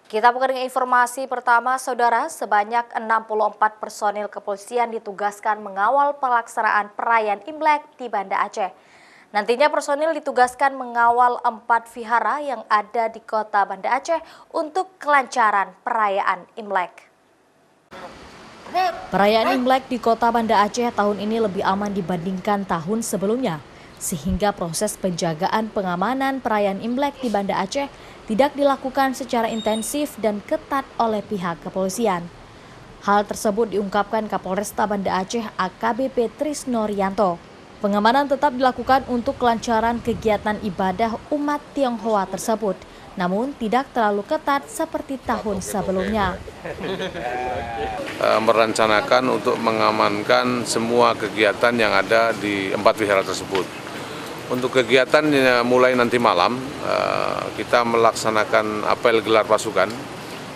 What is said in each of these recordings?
Kita buka dengan informasi pertama, Saudara. Sebanyak 64 personil kepolisian ditugaskan mengawal pelaksanaan perayaan Imlek di Banda Aceh. Nantinya personil ditugaskan mengawal 4 vihara yang ada di kota Banda Aceh untuk kelancaran perayaan Imlek. Perayaan Imlek di kota Banda Aceh tahun ini lebih aman dibandingkan tahun sebelumnya, sehingga proses penjagaan pengamanan perayaan Imlek di Banda Aceh tidak dilakukan secara intensif dan ketat oleh pihak kepolisian. Hal tersebut diungkapkan Kapolresta Banda Aceh AKBP Trisno Rianto. Pengamanan tetap dilakukan untuk kelancaran kegiatan ibadah umat Tionghoa tersebut, namun tidak terlalu ketat seperti tahun sebelumnya. Merencanakan untuk mengamankan semua kegiatan yang ada di 4 vihara tersebut. Untuk kegiatan mulai nanti malam, kita melaksanakan apel gelar pasukan.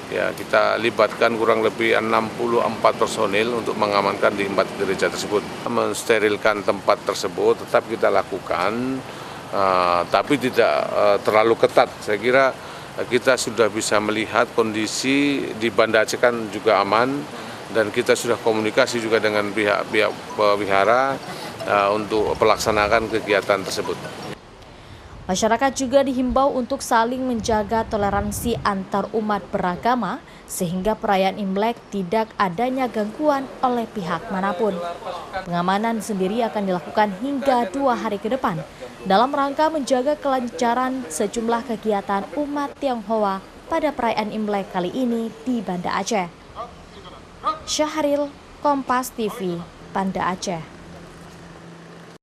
Ya, kita libatkan kurang lebih 64 personil untuk mengamankan di 4 gereja tersebut. Mensterilkan tempat tersebut tetap kita lakukan, tapi tidak terlalu ketat. Saya kira kita sudah bisa melihat kondisi di Banda Aceh kan juga aman, dan kita sudah komunikasi juga dengan pihak wihara untuk pelaksanaan kegiatan tersebut. Masyarakat juga dihimbau untuk saling menjaga toleransi antar umat beragama sehingga perayaan Imlek tidak adanya gangguan oleh pihak manapun. Pengamanan sendiri akan dilakukan hingga 2 hari ke depan dalam rangka menjaga kelancaran sejumlah kegiatan umat Tionghoa pada perayaan Imlek kali ini di Banda Aceh. Syahril, Kompas TV, Banda Aceh.